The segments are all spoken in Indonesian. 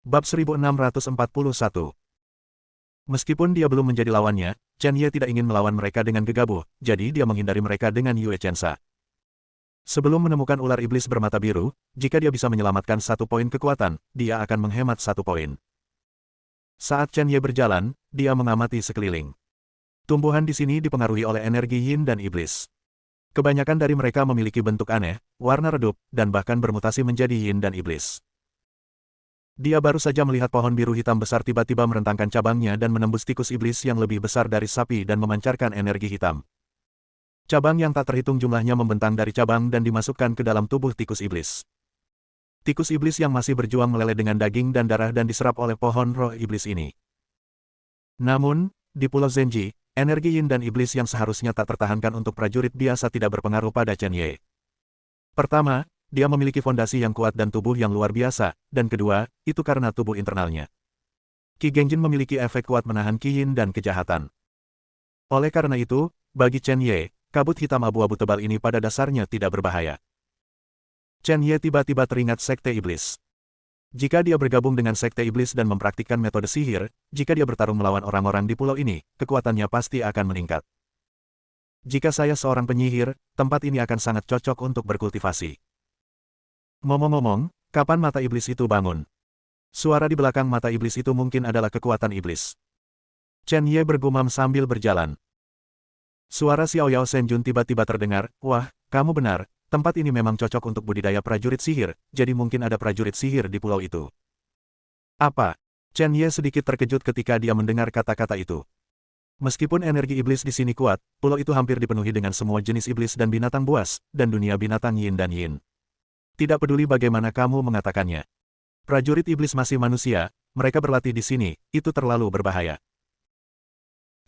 Bab 1641. Meskipun dia belum menjadi lawannya, Chen Ye tidak ingin melawan mereka dengan gegabah, jadi dia menghindari mereka dengan Yue Chensa. Sebelum menemukan ular iblis bermata biru, jika dia bisa menyelamatkan 1 poin kekuatan, dia akan menghemat 1 poin. Saat Chen Ye berjalan, dia mengamati sekeliling. Tumbuhan di sini dipengaruhi oleh energi yin dan iblis. Kebanyakan dari mereka memiliki bentuk aneh, warna redup, dan bahkan bermutasi menjadi yin dan iblis. Dia baru saja melihat pohon biru hitam besar tiba-tiba merentangkan cabangnya dan menembus tikus iblis yang lebih besar dari sapi dan memancarkan energi hitam. Cabang yang tak terhitung jumlahnya membentang dari cabang dan dimasukkan ke dalam tubuh tikus iblis. Tikus iblis yang masih berjuang meleleh dengan daging dan darah dan diserap oleh pohon roh iblis ini. Namun, di Pulau Zenji, energi yin dan iblis yang seharusnya tak tertahankan untuk prajurit biasa tidak berpengaruh pada Chen Ye. Pertama, dia memiliki fondasi yang kuat dan tubuh yang luar biasa, dan kedua, itu karena tubuh internalnya. Qi Gengjin memiliki efek kuat menahan Qi Yin dan kejahatan. Oleh karena itu, bagi Chen Ye, kabut hitam abu-abu tebal ini pada dasarnya tidak berbahaya. Chen Ye tiba-tiba teringat Sekte Iblis. Jika dia bergabung dengan Sekte Iblis dan mempraktikkan metode sihir, jika dia bertarung melawan orang-orang di pulau ini, kekuatannya pasti akan meningkat. Jika saya seorang penyihir, tempat ini akan sangat cocok untuk berkultivasi. Ngomong-ngomong, kapan mata iblis itu bangun? Suara di belakang mata iblis itu mungkin adalah kekuatan iblis. Chen Ye bergumam sambil berjalan. Suara Xiao Yao Shenjun tiba-tiba terdengar, "Wah, kamu benar, tempat ini memang cocok untuk budidaya prajurit sihir, jadi mungkin ada prajurit sihir di pulau itu." Apa? Chen Ye sedikit terkejut ketika dia mendengar kata-kata itu. Meskipun energi iblis di sini kuat, pulau itu hampir dipenuhi dengan semua jenis iblis dan binatang buas, dan dunia binatang yin dan yin. Tidak peduli bagaimana kamu mengatakannya. Prajurit iblis masih manusia, mereka berlatih di sini, itu terlalu berbahaya.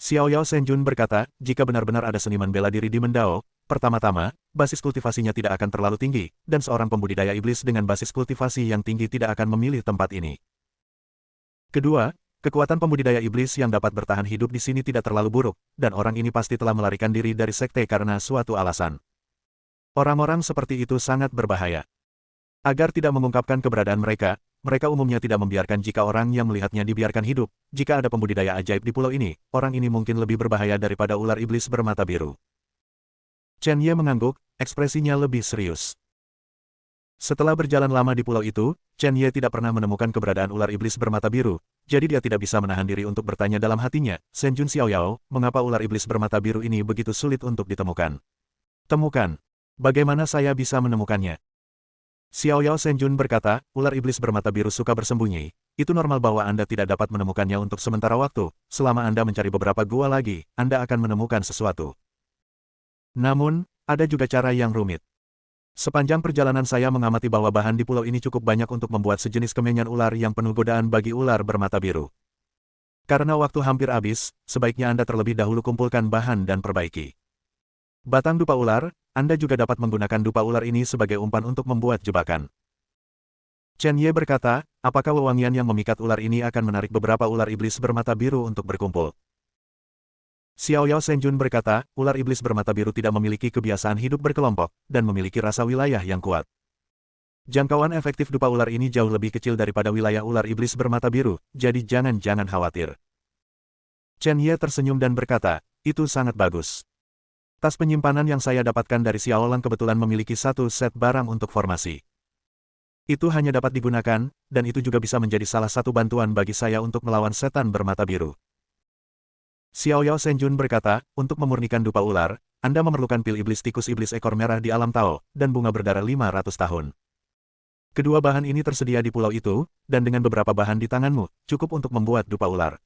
Xiao Yao Shenjun berkata, jika benar-benar ada seniman bela diri di Mendao, pertama-tama, basis kultivasinya tidak akan terlalu tinggi, dan seorang pembudidaya iblis dengan basis kultivasi yang tinggi tidak akan memilih tempat ini. Kedua, kekuatan pembudidaya iblis yang dapat bertahan hidup di sini tidak terlalu buruk, dan orang ini pasti telah melarikan diri dari sekte karena suatu alasan. Orang-orang seperti itu sangat berbahaya. Agar tidak mengungkapkan keberadaan mereka, mereka umumnya tidak membiarkan jika orang yang melihatnya dibiarkan hidup. Jika ada pembudidaya ajaib di pulau ini, orang ini mungkin lebih berbahaya daripada ular iblis bermata biru. Chen Ye mengangguk, ekspresinya lebih serius. Setelah berjalan lama di pulau itu, Chen Ye tidak pernah menemukan keberadaan ular iblis bermata biru, jadi dia tidak bisa menahan diri untuk bertanya dalam hatinya, Shenjun Xiao Yao, mengapa ular iblis bermata biru ini begitu sulit untuk ditemukan? Temukan. Bagaimana saya bisa menemukannya? Xiao Yao Shenjun berkata, ular iblis bermata biru suka bersembunyi. Itu normal bahwa Anda tidak dapat menemukannya untuk sementara waktu. Selama Anda mencari beberapa gua lagi, Anda akan menemukan sesuatu. Namun, ada juga cara yang rumit. Sepanjang perjalanan saya mengamati bahwa bahan di pulau ini cukup banyak untuk membuat sejenis kemenyan ular yang penuh godaan bagi ular bermata biru. Karena waktu hampir habis, sebaiknya Anda terlebih dahulu kumpulkan bahan dan perbaiki. Batang dupa ular, Anda juga dapat menggunakan dupa ular ini sebagai umpan untuk membuat jebakan. Chen Ye berkata, apakah wewangian yang memikat ular ini akan menarik beberapa ular iblis bermata biru untuk berkumpul? Xiao Yao Shenjun berkata, ular iblis bermata biru tidak memiliki kebiasaan hidup berkelompok, dan memiliki rasa wilayah yang kuat. Jangkauan efektif dupa ular ini jauh lebih kecil daripada wilayah ular iblis bermata biru, jadi jangan khawatir. Chen Ye tersenyum dan berkata, itu sangat bagus. Tas penyimpanan yang saya dapatkan dari Xiaolang kebetulan memiliki 1 set barang untuk formasi. Itu hanya dapat digunakan, dan itu juga bisa menjadi salah satu bantuan bagi saya untuk melawan setan bermata biru. Xiao Yao Shenjun berkata, untuk memurnikan dupa ular, Anda memerlukan pil iblis tikus iblis ekor merah di alam Tao, dan bunga berdarah 500 tahun. Kedua bahan ini tersedia di pulau itu, dan dengan beberapa bahan di tanganmu, cukup untuk membuat dupa ular.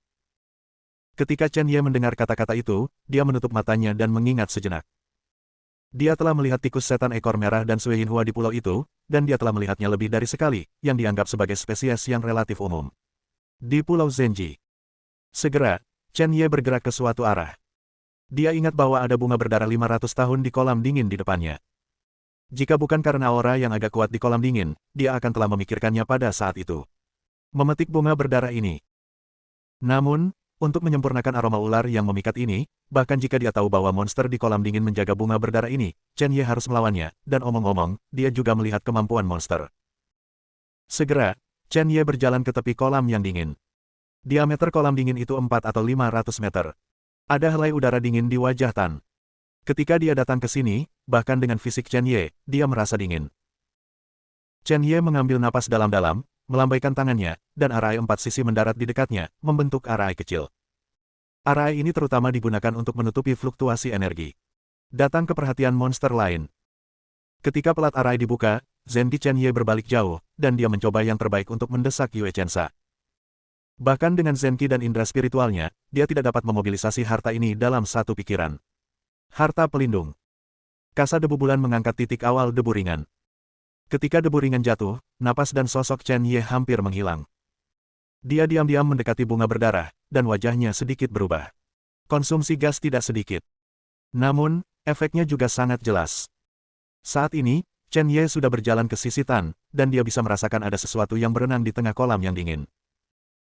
Ketika Chen Ye mendengar kata-kata itu, dia menutup matanya dan mengingat sejenak. Dia telah melihat tikus setan ekor merah dan Sui Yinhua di pulau itu, dan dia telah melihatnya lebih dari sekali, yang dianggap sebagai spesies yang relatif umum. Di Pulau Zenji. Segera, Chen Ye bergerak ke suatu arah. Dia ingat bahwa ada bunga berdarah 500 tahun di kolam dingin di depannya. Jika bukan karena aura yang agak kuat di kolam dingin, dia akan telah memikirkannya pada saat itu. Memetik bunga berdarah ini. Namun, untuk menyempurnakan aroma ular yang memikat ini, bahkan jika dia tahu bahwa monster di kolam dingin menjaga bunga berdarah ini, Chen Ye harus melawannya, dan omong-omong, dia juga melihat kemampuan monster. Segera, Chen Ye berjalan ke tepi kolam yang dingin. Diameter kolam dingin itu 4 atau 500 meter. Ada helai udara dingin di wajah Tan. Ketika dia datang ke sini, bahkan dengan fisik Chen Ye, dia merasa dingin. Chen Ye mengambil napas dalam-dalam, melambaikan tangannya, dan arai 4 sisi mendarat di dekatnya, membentuk arai kecil. Arai ini terutama digunakan untuk menutupi fluktuasi energi. Datang ke perhatian monster lain. Ketika pelat arai dibuka, Zenki Chen Ye berbalik jauh, dan dia mencoba yang terbaik untuk mendesak Yue Chensa. Bahkan dengan Zenki dan indera spiritualnya, dia tidak dapat memobilisasi harta ini dalam satu pikiran. Harta pelindung. Kasa debu bulan mengangkat titik awal debu ringan. Ketika debu ringan jatuh, napas dan sosok Chen Ye hampir menghilang. Dia diam-diam mendekati bunga berdarah, dan wajahnya sedikit berubah. Konsumsi gas tidak sedikit. Namun, efeknya juga sangat jelas. Saat ini, Chen Ye sudah berjalan ke sisi Tan, dan dia bisa merasakan ada sesuatu yang berenang di tengah kolam yang dingin.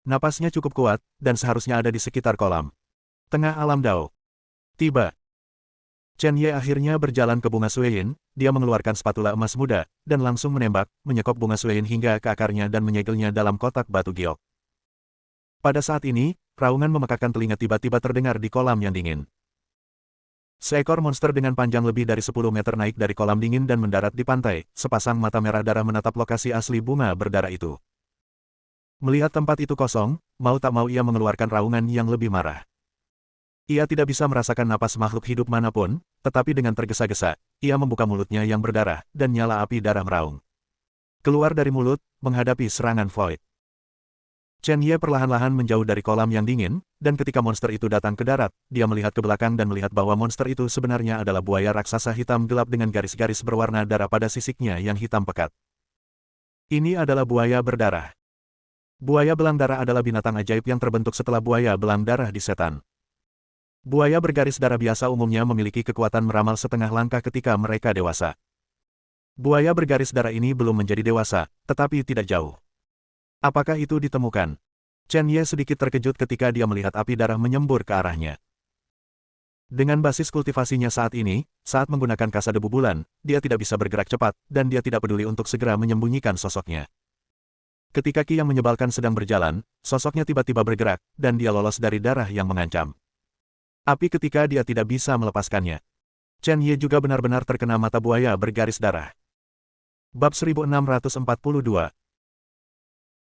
Napasnya cukup kuat, dan seharusnya ada di sekitar kolam. Tengah alam Dao. Tiba. Chen Ye akhirnya berjalan ke bunga Sueyin, dia mengeluarkan spatula emas muda, dan langsung menembak, menyekop bunga Sueyin hingga ke akarnya dan menyegelnya dalam kotak batu giok. Pada saat ini, raungan memekakkan telinga tiba-tiba terdengar di kolam yang dingin. Seekor monster dengan panjang lebih dari 10 meter naik dari kolam dingin dan mendarat di pantai, sepasang mata merah darah menatap lokasi asli bunga berdarah itu. Melihat tempat itu kosong, mau tak mau ia mengeluarkan raungan yang lebih marah. Ia tidak bisa merasakan napas makhluk hidup manapun, tetapi dengan tergesa-gesa, ia membuka mulutnya yang berdarah, dan nyala api darah meraung. Keluar dari mulut, menghadapi serangan Void. Chen Ye perlahan-lahan menjauh dari kolam yang dingin, dan ketika monster itu datang ke darat, dia melihat ke belakang dan melihat bahwa monster itu sebenarnya adalah buaya raksasa hitam gelap dengan garis-garis berwarna darah pada sisiknya yang hitam pekat. Ini adalah buaya berdarah. Buaya belang darah adalah binatang ajaib yang terbentuk setelah buaya belang darah di setan. Buaya bergaris darah biasa umumnya memiliki kekuatan meramal setengah langkah ketika mereka dewasa. Buaya bergaris darah ini belum menjadi dewasa, tetapi tidak jauh. Apakah itu ditemukan? Chen Ye sedikit terkejut ketika dia melihat api darah menyembur ke arahnya. Dengan basis kultivasinya saat ini, saat menggunakan kasa debu bulan, dia tidak bisa bergerak cepat, dan dia tidak peduli untuk segera menyembunyikan sosoknya. Ketika Ki yang menyebalkan sedang berjalan, sosoknya tiba-tiba bergerak, dan dia lolos dari darah yang mengancam. Api ketika dia tidak bisa melepaskannya. Chen Ye juga benar-benar terkena mata buaya bergaris darah. Bab 1642.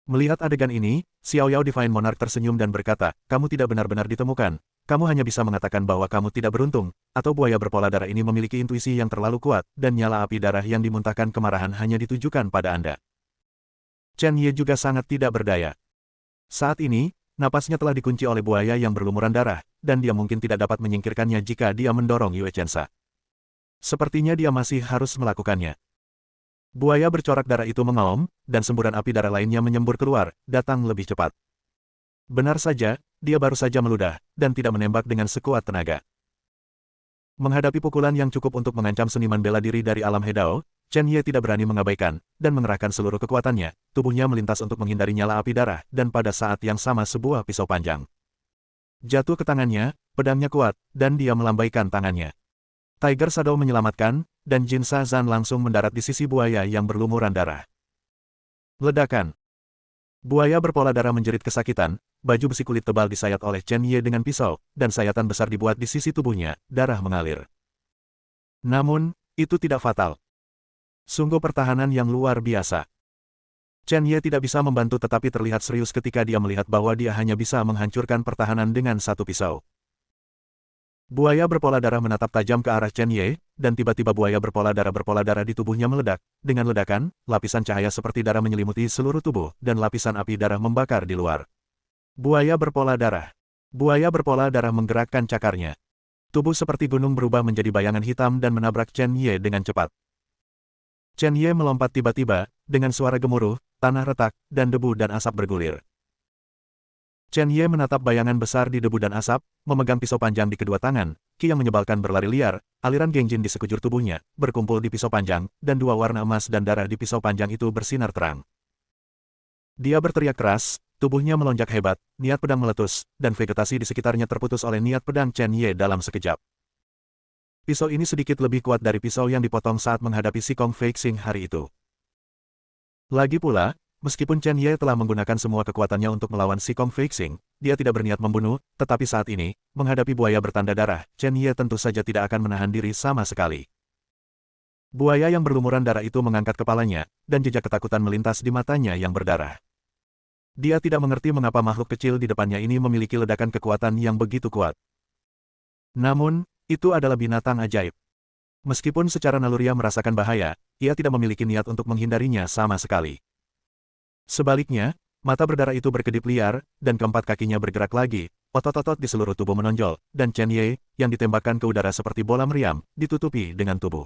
Melihat adegan ini, Xiao Yao Divine Monarch tersenyum dan berkata, kamu tidak benar-benar ditemukan, kamu hanya bisa mengatakan bahwa kamu tidak beruntung, atau buaya berpola darah ini memiliki intuisi yang terlalu kuat, dan nyala api darah yang dimuntahkan kemarahan hanya ditujukan pada Anda. Chen Ye juga sangat tidak berdaya. Saat ini, napasnya telah dikunci oleh buaya yang berlumuran darah, dan dia mungkin tidak dapat menyingkirkannya jika dia mendorong Yue Chensa. Sepertinya dia masih harus melakukannya. Buaya bercorak darah itu mengaum, dan semburan api darah lainnya menyembur keluar, datang lebih cepat. Benar saja, dia baru saja meludah, dan tidak menembak dengan sekuat tenaga. Menghadapi pukulan yang cukup untuk mengancam seniman bela diri dari alam Hedao, Chen Ye tidak berani mengabaikan, dan mengerahkan seluruh kekuatannya, tubuhnya melintas untuk menghindari nyala api darah, dan pada saat yang sama sebuah pisau panjang jatuh ke tangannya, pedangnya kuat, dan dia melambaikan tangannya. Tiger Shadow menyelamatkan, dan Jin Shazan langsung mendarat di sisi buaya yang berlumuran darah. Ledakan. Buaya berpola darah menjerit kesakitan, baju besi kulit tebal disayat oleh Chen Ye dengan pisau, dan sayatan besar dibuat di sisi tubuhnya, darah mengalir. Namun, itu tidak fatal. Sungguh pertahanan yang luar biasa. Chen Ye tidak bisa membantu tetapi terlihat serius ketika dia melihat bahwa dia hanya bisa menghancurkan pertahanan dengan satu pisau. Buaya berpola darah menatap tajam ke arah Chen Ye, dan tiba-tiba buaya berpola darah di tubuhnya meledak. Dengan ledakan, lapisan cahaya seperti darah menyelimuti seluruh tubuh, dan lapisan api darah membakar di luar. Buaya berpola darah. Buaya berpola darah menggerakkan cakarnya. Tubuh seperti gunung berubah menjadi bayangan hitam dan menabrak Chen Ye dengan cepat. Chen Ye melompat tiba-tiba, dengan suara gemuruh, tanah retak, dan debu dan asap bergulir. Chen Ye menatap bayangan besar di debu dan asap, memegang pisau panjang di kedua tangan, Ki yang menyebalkan berlari liar, aliran genjin di sekujur tubuhnya, berkumpul di pisau panjang, dan dua warna emas dan darah di pisau panjang itu bersinar terang. Dia berteriak keras, tubuhnya melonjak hebat, niat pedang meletus, dan vegetasi di sekitarnya terputus oleh niat pedang Chen Ye dalam sekejap. Pisau ini sedikit lebih kuat dari pisau yang dipotong saat menghadapi si Kong Fei Xing hari itu. Lagi pula, Meskipun Chen Ye telah menggunakan semua kekuatannya untuk melawan si Kong Feixing, dia tidak berniat membunuh, tetapi saat ini, menghadapi buaya bertanda darah, Chen Ye tentu saja tidak akan menahan diri sama sekali. Buaya yang berlumuran darah itu mengangkat kepalanya, dan jejak ketakutan melintas di matanya yang berdarah. Dia tidak mengerti mengapa makhluk kecil di depannya ini memiliki ledakan kekuatan yang begitu kuat. Namun, itu adalah binatang ajaib. Meskipun secara naluriah merasakan bahaya, ia tidak memiliki niat untuk menghindarinya sama sekali. Sebaliknya, mata berdarah itu berkedip liar, dan keempat kakinya bergerak lagi, otot-otot di seluruh tubuh menonjol, dan Chen Ye, yang ditembakkan ke udara seperti bola meriam, ditutupi dengan tubuh.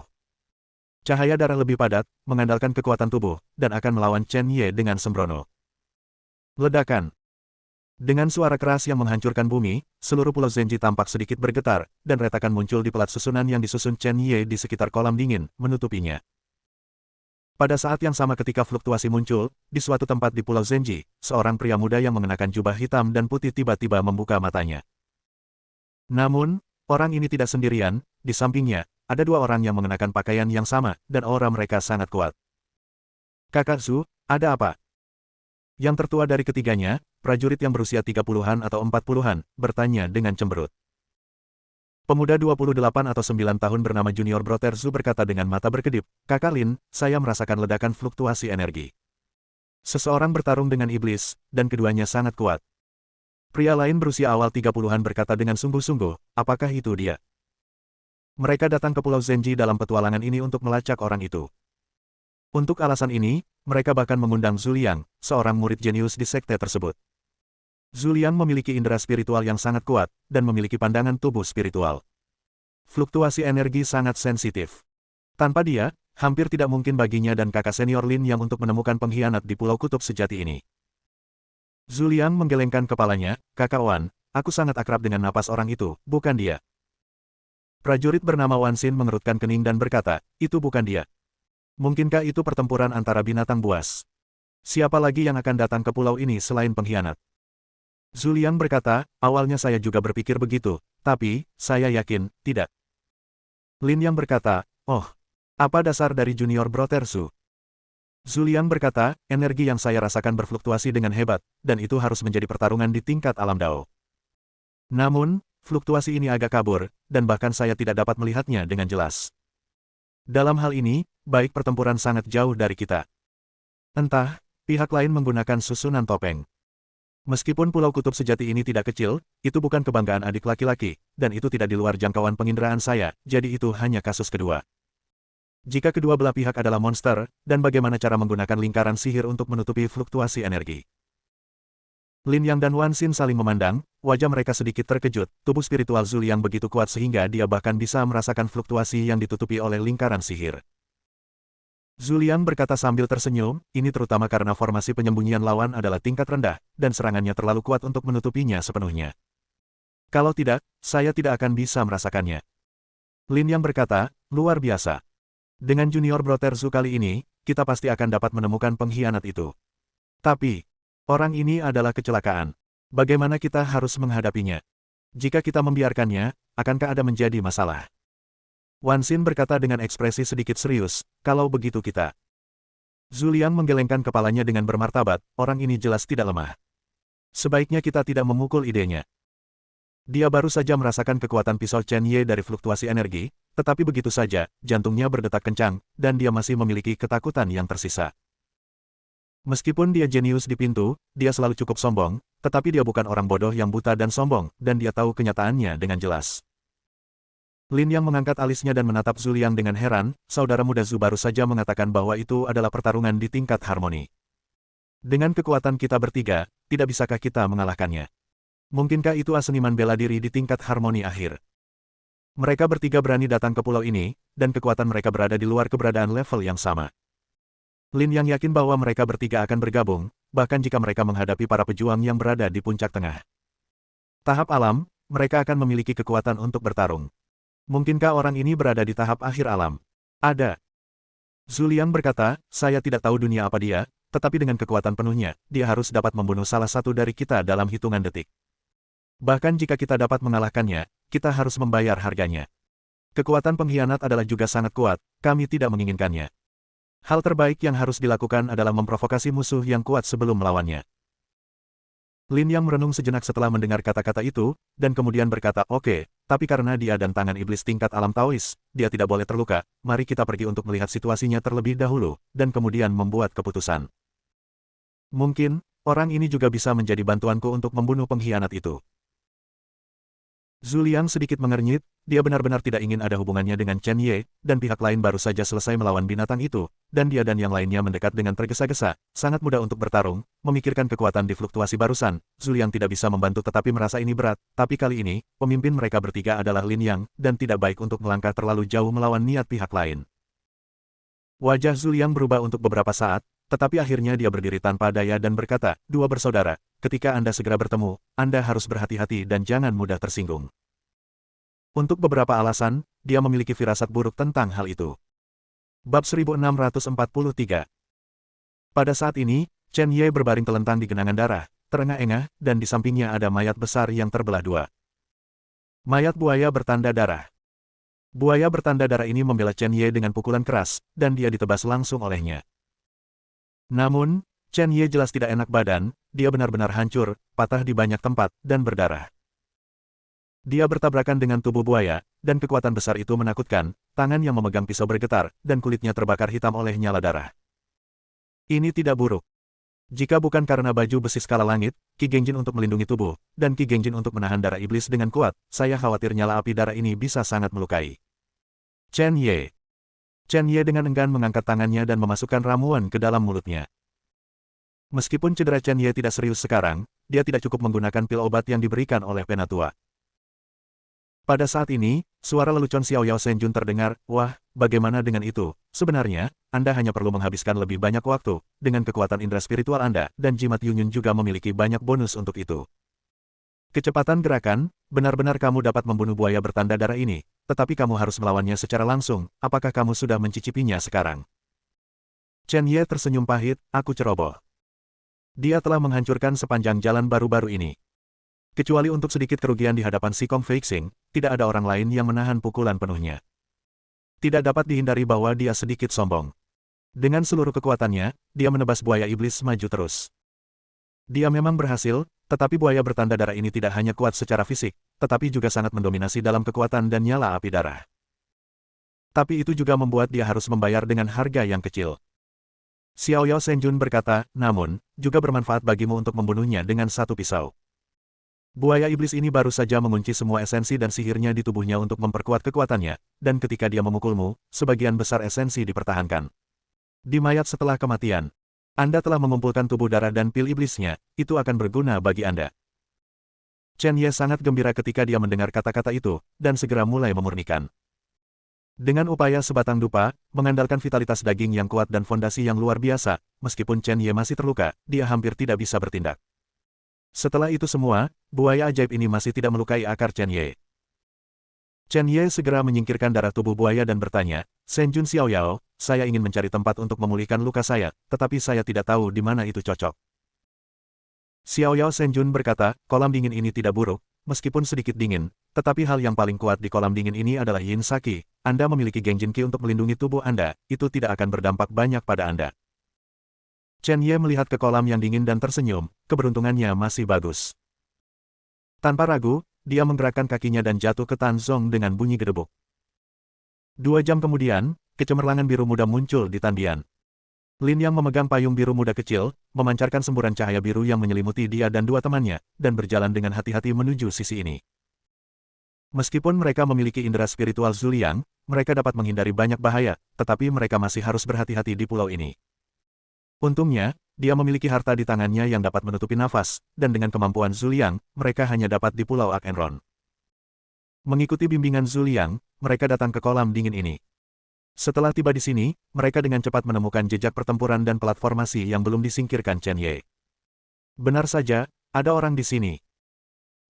Cahaya darah lebih padat, mengandalkan kekuatan tubuh, dan akan melawan Chen Ye dengan sembrono. Ledakan. Dengan suara keras yang menghancurkan bumi, seluruh pulau Zenji tampak sedikit bergetar, dan retakan muncul di pelat susunan yang disusun Chen Ye di sekitar kolam dingin, menutupinya. Pada saat yang sama ketika fluktuasi muncul, di suatu tempat di pulau Zenji, seorang pria muda yang mengenakan jubah hitam dan putih tiba-tiba membuka matanya. Namun, orang ini tidak sendirian, di sampingnya, ada dua orang yang mengenakan pakaian yang sama, dan aura mereka sangat kuat. Kakak Zhu, ada apa? Yang tertua dari ketiganya, prajurit yang berusia 30-an atau 40-an, bertanya dengan cemberut. Pemuda 28 atau 9 tahun bernama Junior Brother Zhu berkata dengan mata berkedip, Kakak Lin, saya merasakan ledakan fluktuasi energi. Seseorang bertarung dengan iblis, dan keduanya sangat kuat. Pria lain berusia awal 30-an berkata dengan sungguh-sungguh, apakah itu dia? Mereka datang ke Pulau Zenji dalam petualangan ini untuk melacak orang itu. Untuk alasan ini, mereka bahkan mengundang Zhu Liang, seorang murid jenius di sekte tersebut. Zhu Liang memiliki indera spiritual yang sangat kuat, dan memiliki pandangan tubuh spiritual. Fluktuasi energi sangat sensitif. Tanpa dia, hampir tidak mungkin baginya dan kakak senior Lin yang untuk menemukan pengkhianat di Pulau Kutub Sejati ini. Zhu Liang menggelengkan kepalanya, Kakak Wan, aku sangat akrab dengan napas orang itu, bukan dia. Prajurit bernama Wan Xin mengerutkan kening dan berkata, itu bukan dia. Mungkinkah itu pertempuran antara binatang buas? Siapa lagi yang akan datang ke pulau ini selain pengkhianat? Zhu Liang berkata, awalnya saya juga berpikir begitu, tapi, saya yakin, tidak. Lin Yang berkata, oh, apa dasar dari Junior Brother Zhu? Zhu Liang berkata, energi yang saya rasakan berfluktuasi dengan hebat, dan itu harus menjadi pertarungan di tingkat alam Dao. Namun, fluktuasi ini agak kabur, dan bahkan saya tidak dapat melihatnya dengan jelas. Dalam hal ini, baik pertempuran sangat jauh dari kita. Entah, pihak lain menggunakan susunan topeng. Meskipun Pulau Kutub Sejati ini tidak kecil, itu bukan kebanggaan adik laki-laki, dan itu tidak di luar jangkauan penginderaan saya, jadi itu hanya kasus kedua. Jika kedua belah pihak adalah monster, dan bagaimana cara menggunakan lingkaran sihir untuk menutupi fluktuasi energi. Lin Yang dan Wan Xin saling memandang, wajah mereka sedikit terkejut, tubuh spiritual Zhu Liang begitu kuat sehingga dia bahkan bisa merasakan fluktuasi yang ditutupi oleh lingkaran sihir. Zhu Liang berkata sambil tersenyum, ini terutama karena formasi penyembunyian lawan adalah tingkat rendah, dan serangannya terlalu kuat untuk menutupinya sepenuhnya. Kalau tidak, saya tidak akan bisa merasakannya. Lin Yang berkata, luar biasa. Dengan Junior Brother Zhu kali ini, kita pasti akan dapat menemukan pengkhianat itu. Tapi, orang ini adalah kecelakaan. Bagaimana kita harus menghadapinya? Jika kita membiarkannya, akankah ada menjadi masalah? Wan Xin berkata dengan ekspresi sedikit serius, kalau begitu kita. Zhu Liang menggelengkan kepalanya dengan bermartabat, orang ini jelas tidak lemah. Sebaiknya kita tidak memukul idenya. Dia baru saja merasakan kekuatan pisau Chen Ye dari fluktuasi energi, tetapi begitu saja, jantungnya berdetak kencang, dan dia masih memiliki ketakutan yang tersisa. Meskipun dia jenius di pintu, dia selalu cukup sombong, tetapi dia bukan orang bodoh yang buta dan sombong, dan dia tahu kenyataannya dengan jelas. Lin Yang mengangkat alisnya dan menatap Zhu Liang dengan heran, saudara muda Zhu baru saja mengatakan bahwa itu adalah pertarungan di tingkat harmoni. Dengan kekuatan kita bertiga, tidak bisakah kita mengalahkannya? Mungkinkah itu seniman bela diri di tingkat harmoni akhir? Mereka bertiga berani datang ke pulau ini, dan kekuatan mereka berada di luar keberadaan level yang sama. Lin Yang yakin bahwa mereka bertiga akan bergabung, bahkan jika mereka menghadapi para pejuang yang berada di puncak tengah. Tahap alam, mereka akan memiliki kekuatan untuk bertarung. Mungkinkah orang ini berada di tahap akhir alam? Ada. Zhu Liang berkata, saya tidak tahu dunia apa dia, tetapi dengan kekuatan penuhnya, dia harus dapat membunuh salah satu dari kita dalam hitungan detik. Bahkan jika kita dapat mengalahkannya, kita harus membayar harganya. Kekuatan pengkhianat adalah juga sangat kuat, kami tidak menginginkannya. Hal terbaik yang harus dilakukan adalah memprovokasi musuh yang kuat sebelum melawannya. Lin Yang merenung sejenak setelah mendengar kata-kata itu, dan kemudian berkata, oke, tapi karena dia dan tangan iblis tingkat alam Taois, dia tidak boleh terluka, mari kita pergi untuk melihat situasinya terlebih dahulu, dan kemudian membuat keputusan. Mungkin, orang ini juga bisa menjadi bantuanku untuk membunuh pengkhianat itu. Zhu Liang sedikit mengernyit, dia benar-benar tidak ingin ada hubungannya dengan Chen Ye, dan pihak lain baru saja selesai melawan binatang itu, dan dia dan yang lainnya mendekat dengan tergesa-gesa, sangat mudah untuk bertarung, memikirkan kekuatan di fluktuasi barusan, Zhu Liang tidak bisa membantu tetapi merasa ini berat, tapi kali ini, pemimpin mereka bertiga adalah Lin Yang, dan tidak baik untuk melangkah terlalu jauh melawan niat pihak lain. Wajah Zhu Liang berubah untuk beberapa saat, tetapi akhirnya dia berdiri tanpa daya dan berkata, dua bersaudara, ketika Anda segera bertemu, Anda harus berhati-hati dan jangan mudah tersinggung. Untuk beberapa alasan, dia memiliki firasat buruk tentang hal itu. Bab 1643. Pada saat ini, Chen Ye berbaring telentang di genangan darah, terengah-engah, dan di sampingnya ada mayat besar yang terbelah dua. Mayat buaya bertanda darah. Buaya bertanda darah ini membela Chen Ye dengan pukulan keras, dan dia ditebas langsung olehnya. Namun, Chen Ye jelas tidak enak badan, dia benar-benar hancur, patah di banyak tempat, dan berdarah. Dia bertabrakan dengan tubuh buaya, dan kekuatan besar itu menakutkan, tangan yang memegang pisau bergetar, dan kulitnya terbakar hitam oleh nyala darah. Ini tidak buruk. Jika bukan karena baju besi skala langit, Qi Gengjin untuk melindungi tubuh, dan Qi Gengjin untuk menahan darah iblis dengan kuat, saya khawatir nyala api darah ini bisa sangat melukai. Chen Ye. Chen Ye dengan enggan mengangkat tangannya dan memasukkan ramuan ke dalam mulutnya. Meskipun cedera Chen Ye tidak serius sekarang, dia tidak cukup menggunakan pil obat yang diberikan oleh Penatua. Pada saat ini, suara lelucon Xiao Yao Shenjun terdengar, wah, bagaimana dengan itu? Sebenarnya, Anda hanya perlu menghabiskan lebih banyak waktu, dengan kekuatan indera spiritual Anda, dan jimat Yunyun juga memiliki banyak bonus untuk itu. Kecepatan gerakan, benar-benar kamu dapat membunuh buaya bertanda darah ini, tetapi kamu harus melawannya secara langsung, apakah kamu sudah mencicipinya sekarang? Chen Ye tersenyum pahit, aku ceroboh. Dia telah menghancurkan sepanjang jalan baru-baru ini. Kecuali untuk sedikit kerugian di hadapan si Kong Feixing, tidak ada orang lain yang menahan pukulan penuhnya. Tidak dapat dihindari bahwa dia sedikit sombong. Dengan seluruh kekuatannya, dia menebas buaya iblis maju terus. Dia memang berhasil, tetapi buaya bertanda darah ini tidak hanya kuat secara fisik, tetapi juga sangat mendominasi dalam kekuatan dan nyala api darah. Tapi itu juga membuat dia harus membayar dengan harga yang kecil. Xiao Yao Shenjun berkata, namun, juga bermanfaat bagimu untuk membunuhnya dengan satu pisau. Buaya iblis ini baru saja mengunci semua esensi dan sihirnya di tubuhnya untuk memperkuat kekuatannya, dan ketika dia memukulmu, sebagian besar esensi dipertahankan. Di mayat setelah kematian, Anda telah mengumpulkan tubuh darah dan pil iblisnya, itu akan berguna bagi Anda. Chen Ye sangat gembira ketika dia mendengar kata-kata itu, dan segera mulai memurnikan. Dengan upaya sebatang dupa, mengandalkan vitalitas daging yang kuat dan fondasi yang luar biasa, meskipun Chen Ye masih terluka, dia hampir tidak bisa bertindak. Setelah itu semua, buaya ajaib ini masih tidak melukai akar Chen Ye. Chen Ye segera menyingkirkan darah tubuh buaya dan bertanya, Shenjun Xiao Yao, saya ingin mencari tempat untuk memulihkan luka saya, tetapi saya tidak tahu di mana itu cocok. Xiao Yao Shenjun berkata, kolam dingin ini tidak buruk, meskipun sedikit dingin, tetapi hal yang paling kuat di kolam dingin ini adalah Yin Saki. Anda memiliki Gengjin Qi untuk melindungi tubuh Anda, itu tidak akan berdampak banyak pada Anda. Chen Ye melihat ke kolam yang dingin dan tersenyum, keberuntungannya masih bagus. Tanpa ragu, dia menggerakkan kakinya dan jatuh ke Tan Zong dengan bunyi gedebuk. 2 jam kemudian, kecemerlangan biru muda muncul di Tan Bian. Lin Yang memegang payung biru muda kecil, memancarkan semburan cahaya biru yang menyelimuti dia dan dua temannya, dan berjalan dengan hati-hati menuju sisi ini. Meskipun mereka memiliki indera spiritual Zhu Liang, mereka dapat menghindari banyak bahaya, tetapi mereka masih harus berhati-hati di pulau ini. Untungnya, dia memiliki harta di tangannya yang dapat menutupi nafas, dan dengan kemampuan Zhu Liang, mereka hanya dapat di Pulau Ak Enron. Mengikuti bimbingan Zhu Liang, mereka datang ke kolam dingin ini. Setelah tiba di sini, mereka dengan cepat menemukan jejak pertempuran dan platformasi yang belum disingkirkan Chen Ye. Benar saja, ada orang di sini.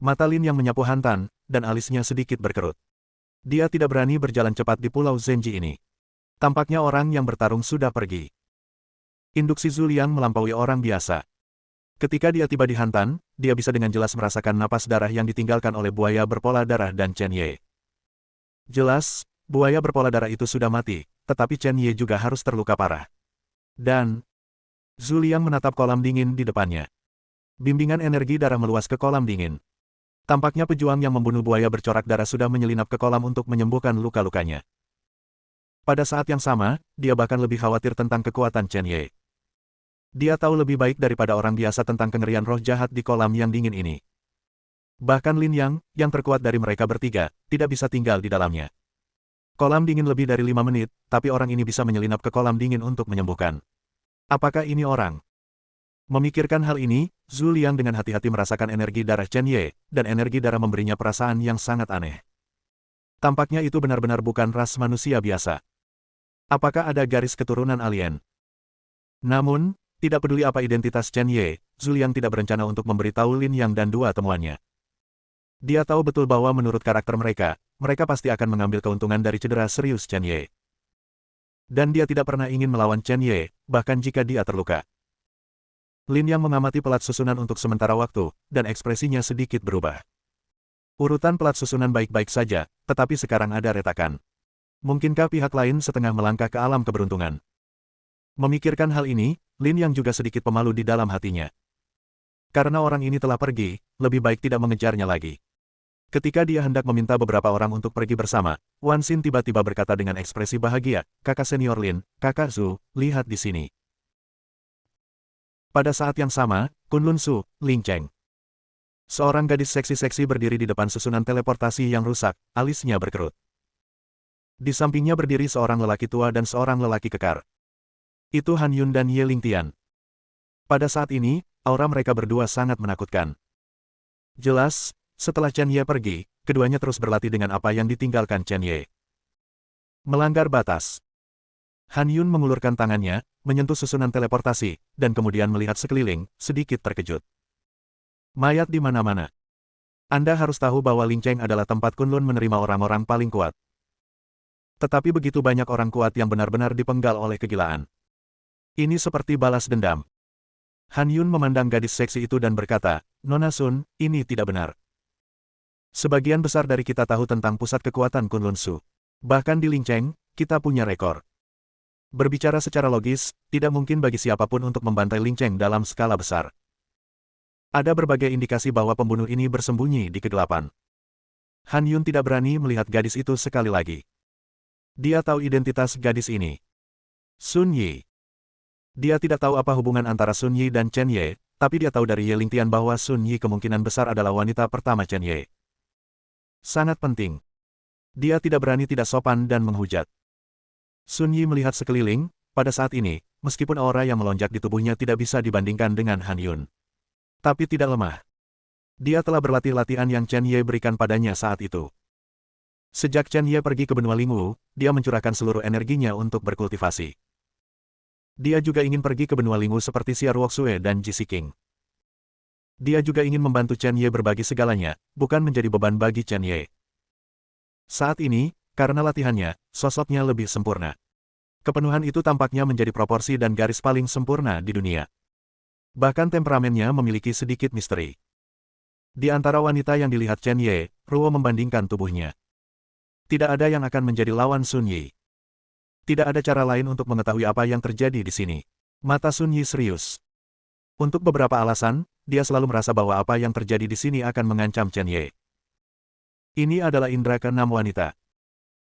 Mata Lin yang menyapu Hantan, dan alisnya sedikit berkerut. Dia tidak berani berjalan cepat di Pulau Zenji ini. Tampaknya orang yang bertarung sudah pergi. Induksi Zhu Liang melampaui orang biasa. Ketika dia tiba di Hantan, dia bisa dengan jelas merasakan napas darah yang ditinggalkan oleh buaya berpola darah dan Chen Ye. Jelas, buaya berpola darah itu sudah mati, tetapi Chen Ye juga harus terluka parah. Dan Zhu Liang menatap kolam dingin di depannya. Bimbingan energi darah meluas ke kolam dingin. Tampaknya pejuang yang membunuh buaya bercorak darah sudah menyelinap ke kolam untuk menyembuhkan luka-lukanya. Pada saat yang sama, dia bahkan lebih khawatir tentang kekuatan Chen Ye. Dia tahu lebih baik daripada orang biasa tentang kengerian roh jahat di kolam yang dingin ini. Bahkan Lin yang terkuat dari mereka bertiga, tidak bisa tinggal di dalamnya. Kolam dingin lebih dari 5 menit, tapi orang ini bisa menyelinap ke kolam dingin untuk menyembuhkan. Apakah ini orang? Memikirkan hal ini, Zhu Liang dengan hati-hati merasakan energi darah Chen Ye, dan energi darah memberinya perasaan yang sangat aneh. Tampaknya itu benar-benar bukan ras manusia biasa. Apakah ada garis keturunan alien? Namun, tidak peduli apa identitas Chen Ye, Zhu Liang tidak berencana untuk memberitahu Lin Yang dan dua temuannya. Dia tahu betul bahwa menurut karakter mereka pasti akan mengambil keuntungan dari cedera serius Chen Ye. Dan dia tidak pernah ingin melawan Chen Ye, bahkan jika dia terluka. Lin Yang mengamati pelat susunan untuk sementara waktu, dan ekspresinya sedikit berubah. Urutan pelat susunan baik-baik saja, tetapi sekarang ada retakan. Mungkinkah pihak lain setengah melangkah ke alam keberuntungan? Memikirkan hal ini, Lin Yang juga sedikit pemalu di dalam hatinya. Karena orang ini telah pergi, lebih baik tidak mengejarnya lagi. Ketika dia hendak meminta beberapa orang untuk pergi bersama, Wan Xin tiba-tiba berkata dengan ekspresi bahagia, "Kakak senior Lin, kakak Zhu, lihat di sini." Pada saat yang sama, Kunlun Su, Ling Cheng. Seorang gadis seksi-seksi berdiri di depan susunan teleportasi yang rusak, alisnya berkerut. Di sampingnya berdiri seorang lelaki tua dan seorang lelaki kekar. Itu Han Yun dan Ye Lingtian. Pada saat ini, aura mereka berdua sangat menakutkan. Jelas, setelah Chen Ye pergi, keduanya terus berlatih dengan apa yang ditinggalkan Chen Ye. Melanggar batas. Han Yun mengulurkan tangannya, menyentuh susunan teleportasi, dan kemudian melihat sekeliling, sedikit terkejut. Mayat di mana-mana. Anda harus tahu bahwa Ling Cheng adalah tempat Kunlun menerima orang-orang paling kuat. Tetapi begitu banyak orang kuat yang benar-benar dipenggal oleh kegilaan. Ini seperti balas dendam. Han Yun memandang gadis seksi itu dan berkata, "Nona Sun, ini tidak benar. Sebagian besar dari kita tahu tentang pusat kekuatan Kunlun Su. Bahkan di Ling Cheng, kita punya rekor. Berbicara secara logis, tidak mungkin bagi siapapun untuk membantai Ling Cheng dalam skala besar. Ada berbagai indikasi bahwa pembunuh ini bersembunyi di kegelapan." Han Yun tidak berani melihat gadis itu sekali lagi. Dia tahu identitas gadis ini. Sun Yi. Dia tidak tahu apa hubungan antara Sun Yi dan Chen Ye, tapi dia tahu dari Ye Lingtian bahwa Sun Yi kemungkinan besar adalah wanita pertama Chen Ye. Sangat penting. Dia tidak berani tidak sopan dan menghujat. Sun Yi melihat sekeliling, pada saat ini, meskipun aura yang melonjak di tubuhnya tidak bisa dibandingkan dengan Han Yun. Tapi tidak lemah. Dia telah berlatih latihan yang Chen Ye berikan padanya saat itu. Sejak Chen Ye pergi ke benua Lingwu, dia mencurahkan seluruh energinya untuk berkultivasi. Dia juga ingin pergi ke benua Lingwu seperti Xia Ruoxue dan Ji Siqing. Dia juga ingin membantu Chen Ye berbagi segalanya, bukan menjadi beban bagi Chen Ye. Saat ini, karena latihannya, sosoknya lebih sempurna. Kepenuhan itu tampaknya menjadi proporsi dan garis paling sempurna di dunia. Bahkan temperamennya memiliki sedikit misteri. Di antara wanita yang dilihat Chen Ye, Ruo membandingkan tubuhnya. Tidak ada yang akan menjadi lawan Sun Yi. Tidak ada cara lain untuk mengetahui apa yang terjadi di sini. Mata Sun Yi serius. Untuk beberapa alasan, dia selalu merasa bahwa apa yang terjadi di sini akan mengancam Chen Ye. Ini adalah indera keenam wanita.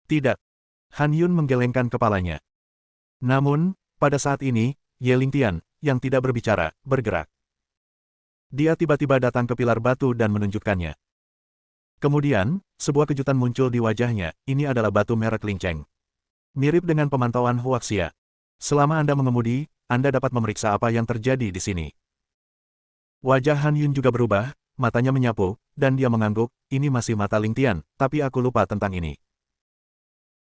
Tidak. Han Yun menggelengkan kepalanya. Namun, pada saat ini, Ye Lingtian, yang tidak berbicara, bergerak. Dia tiba-tiba datang ke pilar batu dan menunjukkannya. Kemudian, sebuah kejutan muncul di wajahnya, ini adalah batu merek Ling Cheng. Mirip dengan pemantauan Huaxia. Selama Anda mengemudi, Anda dapat memeriksa apa yang terjadi di sini. Wajah Han Yun juga berubah, matanya menyapu, dan dia mengangguk, ini masih mata Lingtian, tapi aku lupa tentang ini.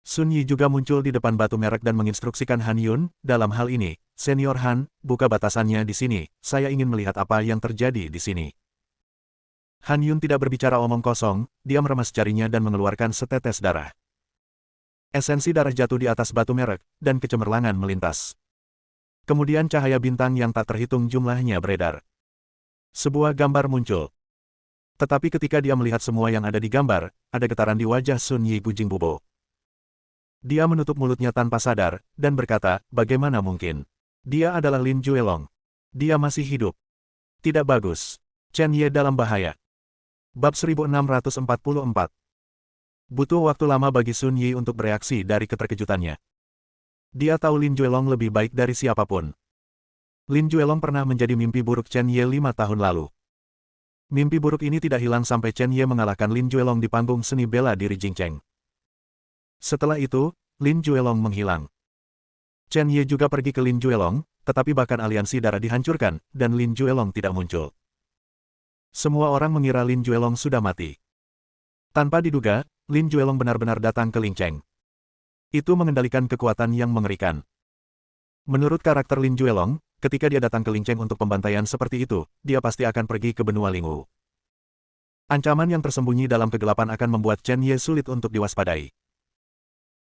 Sun Yi juga muncul di depan batu merek dan menginstruksikan Han Yun, dalam hal ini, Senior Han, buka batasannya di sini, saya ingin melihat apa yang terjadi di sini. Han Yun tidak berbicara omong kosong, dia meremas jarinya dan mengeluarkan setetes darah. Esensi darah jatuh di atas batu merek, dan kecemerlangan melintas. Kemudian cahaya bintang yang tak terhitung jumlahnya beredar. Sebuah gambar muncul. Tetapi ketika dia melihat semua yang ada di gambar, ada getaran di wajah Sun Yi Gujing Bubo. Dia menutup mulutnya tanpa sadar, dan berkata, bagaimana mungkin? Dia adalah Lin Juelong. Dia masih hidup. Tidak bagus. Chen Ye dalam bahaya. Bab 1644. Butuh waktu lama bagi Sun Yi untuk bereaksi dari keterkejutannya. Dia tahu Lin Juelong lebih baik dari siapapun. Lin Juelong pernah menjadi mimpi buruk Chen Ye 5 tahun lalu. Mimpi buruk ini tidak hilang sampai Chen Ye mengalahkan Lin Juelong di panggung seni bela diri Jingcheng. Setelah itu, Lin Juelong menghilang. Chen Ye juga pergi ke Lin Juelong, tetapi bahkan aliansi darah dihancurkan, dan Lin Juelong tidak muncul. Semua orang mengira Lin Juelong sudah mati. Tanpa diduga, Lin Juelong benar-benar datang ke Lingcheng. Itu mengendalikan kekuatan yang mengerikan. Menurut karakter Lin Juelong, ketika dia datang ke Lingcheng untuk pembantaian seperti itu, dia pasti akan pergi ke benua Lingwu. Ancaman yang tersembunyi dalam kegelapan akan membuat Chen Ye sulit untuk diwaspadai.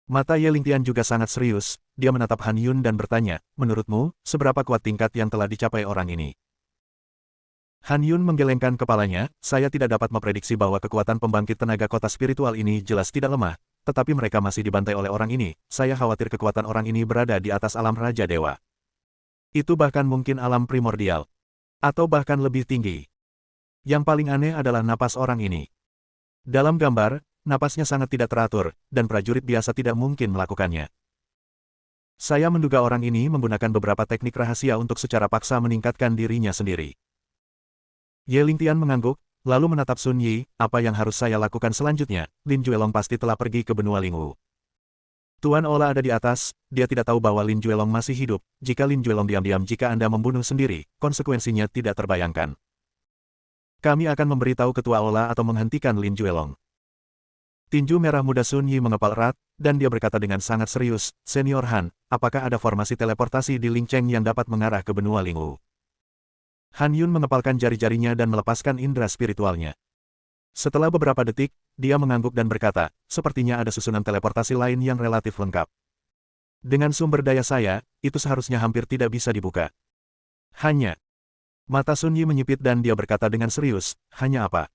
Mata Ye Lingtian juga sangat serius, dia menatap Han Yun dan bertanya, menurutmu, seberapa kuat tingkat yang telah dicapai orang ini? Han Yun menggelengkan kepalanya, saya tidak dapat memprediksi bahwa kekuatan pembangkit tenaga kota spiritual ini jelas tidak lemah, tetapi mereka masih dibantai oleh orang ini, saya khawatir kekuatan orang ini berada di atas alam Raja Dewa. Itu bahkan mungkin alam primordial. Atau bahkan lebih tinggi. Yang paling aneh adalah napas orang ini. Dalam gambar, napasnya sangat tidak teratur, dan prajurit biasa tidak mungkin melakukannya. Saya menduga orang ini menggunakan beberapa teknik rahasia untuk secara paksa meningkatkan dirinya sendiri. Ye Lingtian mengangguk, lalu menatap Sun Yi, apa yang harus saya lakukan selanjutnya? Lin Juelong pasti telah pergi ke benua Lingwu. Tuan Ola ada di atas, dia tidak tahu bahwa Lin Juelong masih hidup, jika Lin Juelong diam-diam jika Anda membunuh sendiri, konsekuensinya tidak terbayangkan. Kami akan memberitahu Ketua Ola atau menghentikan Lin Juelong. Tinju merah muda Sun Yi mengepal erat, dan dia berkata dengan sangat serius, Senior Han, apakah ada formasi teleportasi di Lingcheng yang dapat mengarah ke benua Lingwu? Han Yun mengepalkan jari-jarinya dan melepaskan indera spiritualnya. Setelah beberapa detik, dia mengangguk dan berkata, sepertinya ada susunan teleportasi lain yang relatif lengkap. Dengan sumber daya saya, itu seharusnya hampir tidak bisa dibuka. Hanya. Mata Sun Yi menyipit dan dia berkata dengan serius, hanya apa?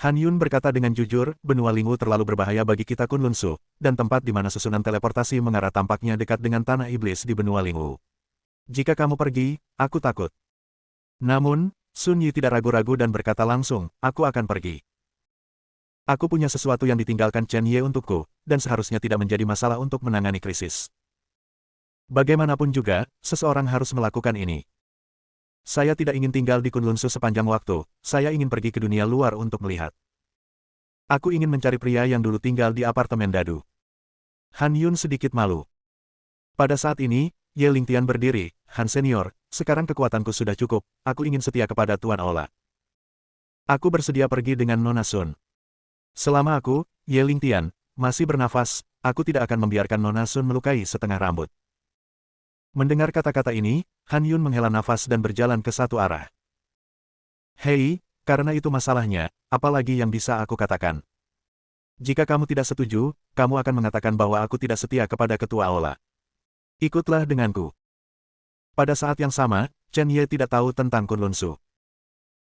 Han Yun berkata dengan jujur, benua Lingwu terlalu berbahaya bagi kita Kunlun Su, dan tempat di mana susunan teleportasi mengarah tampaknya dekat dengan tanah iblis di benua Lingwu. Jika kamu pergi, aku takut. Namun, Sun Yi tidak ragu-ragu dan berkata langsung, aku akan pergi. Aku punya sesuatu yang ditinggalkan Chen Ye untukku, dan seharusnya tidak menjadi masalah untuk menangani krisis. Bagaimanapun juga, seseorang harus melakukan ini. Saya tidak ingin tinggal di Kunlun Su sepanjang waktu, saya ingin pergi ke dunia luar untuk melihat. Aku ingin mencari pria yang dulu tinggal di apartemen Dadu. Han Yun sedikit malu. Pada saat ini, Ye Lingtian berdiri, Han Senior, sekarang kekuatanku sudah cukup, aku ingin setia kepada Tuan Ola. Aku bersedia pergi dengan Nona Sun. Selama aku, Ye Lingtian, masih bernafas, aku tidak akan membiarkan Nona Sun melukai setengah rambut. Mendengar kata-kata ini, Han Yun menghela nafas dan berjalan ke satu arah. Hei, karena itu masalahnya, apalagi yang bisa aku katakan? Jika kamu tidak setuju, kamu akan mengatakan bahwa aku tidak setia kepada Ketua Ola. Ikutlah denganku. Pada saat yang sama, Chen Ye tidak tahu tentang Kunlun Su.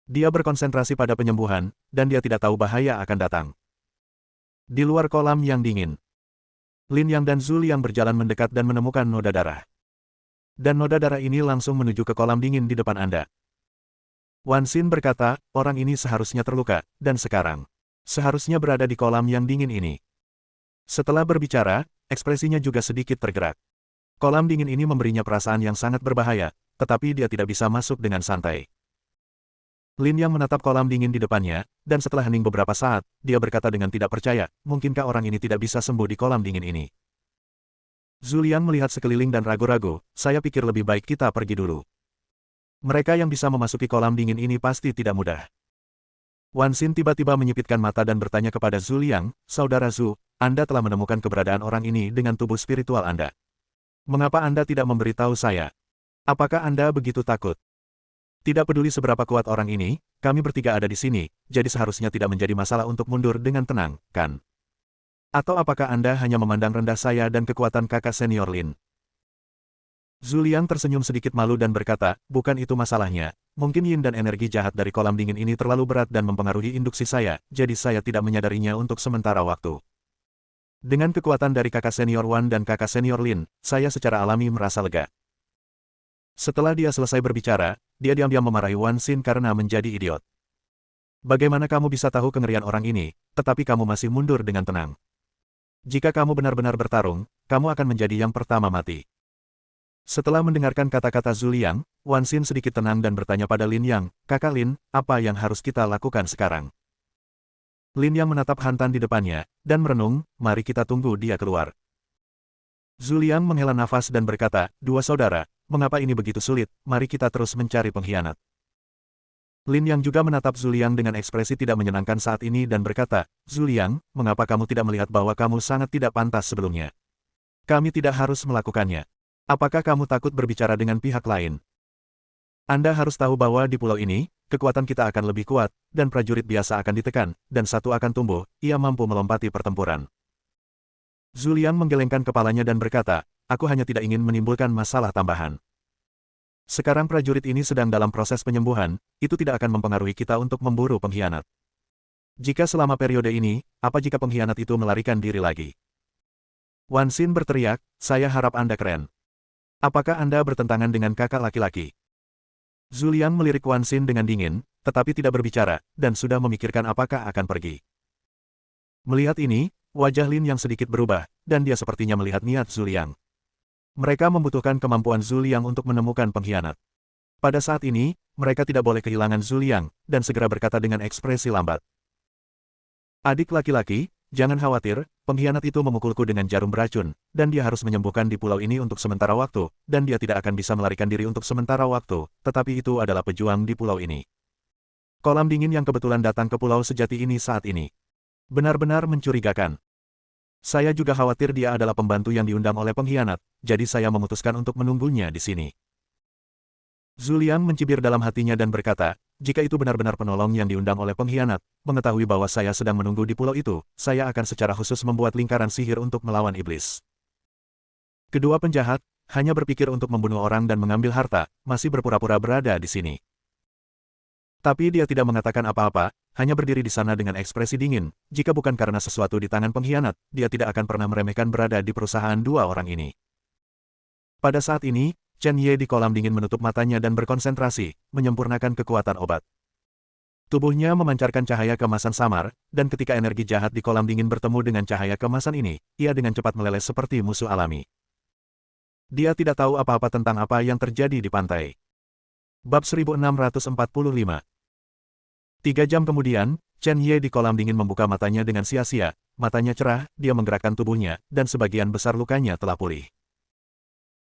Dia berkonsentrasi pada penyembuhan, dan dia tidak tahu bahaya akan datang. Di luar kolam yang dingin, Lin Yang dan Zhu Liang berjalan mendekat dan menemukan noda darah. Dan noda darah ini langsung menuju ke kolam dingin di depan Anda. Wan Xin berkata, orang ini seharusnya terluka, dan sekarang seharusnya berada di kolam yang dingin ini. Setelah berbicara, ekspresinya juga sedikit tergerak. Kolam dingin ini memberinya perasaan yang sangat berbahaya, tetapi dia tidak bisa masuk dengan santai. Lin Yang menatap kolam dingin di depannya, dan setelah hening beberapa saat, dia berkata dengan tidak percaya, mungkinkah orang ini tidak bisa sembuh di kolam dingin ini? Zhu Liang melihat sekeliling dan ragu-ragu, saya pikir lebih baik kita pergi dulu. Mereka yang bisa memasuki kolam dingin ini pasti tidak mudah. Wan Xin tiba-tiba menyipitkan mata dan bertanya kepada Zhu Liang, Saudara Zhu, Anda telah menemukan keberadaan orang ini dengan tubuh spiritual Anda. Mengapa Anda tidak memberitahu saya? Apakah Anda begitu takut? Tidak peduli seberapa kuat orang ini, kami bertiga ada di sini, jadi seharusnya tidak menjadi masalah untuk mundur dengan tenang, kan? Atau apakah Anda hanya memandang rendah saya dan kekuatan kakak senior Lin? Zhu Liang tersenyum sedikit malu dan berkata, bukan itu masalahnya. Mungkin yin dan energi jahat dari kolam dingin ini terlalu berat dan mempengaruhi induksi saya, jadi saya tidak menyadarinya untuk sementara waktu. Dengan kekuatan dari kakak senior Wan dan kakak senior Lin, saya secara alami merasa lega. Setelah dia selesai berbicara, dia diam-diam memarahi Wan Xin karena menjadi idiot. Bagaimana kamu bisa tahu kengerian orang ini, tetapi kamu masih mundur dengan tenang? Jika kamu benar-benar bertarung, kamu akan menjadi yang pertama mati. Setelah mendengarkan kata-kata Zhu Liang, Wan Xin sedikit tenang dan bertanya pada Lin Yang, "Kakak Lin, apa yang harus kita lakukan sekarang?" Lin Yang menatap Han Tan di depannya, dan merenung, "Mari kita tunggu dia keluar." Zhu Liang menghela nafas dan berkata, "Dua saudara, mengapa ini begitu sulit? Mari kita terus mencari pengkhianat." Lin Yang juga menatap Zhu Liang dengan ekspresi tidak menyenangkan saat ini dan berkata, "Zhu Liang, mengapa kamu tidak melihat bahwa kamu sangat tidak pantas sebelumnya? Kami tidak harus melakukannya. Apakah kamu takut berbicara dengan pihak lain? Anda harus tahu bahwa di pulau ini, kekuatan kita akan lebih kuat, dan prajurit biasa akan ditekan, dan satu akan tumbuh, ia mampu melompati pertempuran." Zhu Liang menggelengkan kepalanya dan berkata, "Aku hanya tidak ingin menimbulkan masalah tambahan. Sekarang prajurit ini sedang dalam proses penyembuhan, itu tidak akan mempengaruhi kita untuk memburu pengkhianat. Jika selama periode ini, apa jika pengkhianat itu melarikan diri lagi?" Wan Xin berteriak, "Saya harap Anda keren. Apakah Anda bertentangan dengan kakak laki-laki?" Zhu Liang melirik Wan Xin dengan dingin, tetapi tidak berbicara, dan sudah memikirkan apakah akan pergi. Melihat ini, wajah Lin yang sedikit berubah, dan dia sepertinya melihat niat Zhu Liang. Mereka membutuhkan kemampuan Zhu Liang untuk menemukan pengkhianat. Pada saat ini, mereka tidak boleh kehilangan Zhu Liang, dan segera berkata dengan ekspresi lambat, "Adik laki-laki, jangan khawatir, pengkhianat itu memukulku dengan jarum beracun, dan dia harus menyembuhkan di pulau ini untuk sementara waktu, dan dia tidak akan bisa melarikan diri untuk sementara waktu, tetapi itu adalah pejuang di pulau ini. Kolam dingin yang kebetulan datang ke pulau sejati ini saat ini benar-benar mencurigakan. Saya juga khawatir dia adalah pembantu yang diundang oleh pengkhianat, jadi saya memutuskan untuk menunggunya di sini." Zhu Liang mencibir dalam hatinya dan berkata, "Jika itu benar-benar penolong yang diundang oleh pengkhianat, mengetahui bahwa saya sedang menunggu di pulau itu, saya akan secara khusus membuat lingkaran sihir untuk melawan iblis." Kedua penjahat, hanya berpikir untuk membunuh orang dan mengambil harta, masih berpura-pura berada di sini. Tapi dia tidak mengatakan apa-apa, hanya berdiri di sana dengan ekspresi dingin. Jika bukan karena sesuatu di tangan pengkhianat, dia tidak akan pernah meremehkan berada di perusahaan dua orang ini. Pada saat ini, Chen Ye di kolam dingin menutup matanya dan berkonsentrasi, menyempurnakan kekuatan obat. Tubuhnya memancarkan cahaya kemasan samar, dan ketika energi jahat di kolam dingin bertemu dengan cahaya kemasan ini, ia dengan cepat meleleh seperti musuh alami. Dia tidak tahu apa-apa tentang apa yang terjadi di pantai. Bab 1645. 3 jam kemudian, Chen Ye di kolam dingin membuka matanya dengan sia-sia, matanya cerah, dia menggerakkan tubuhnya, dan sebagian besar lukanya telah pulih.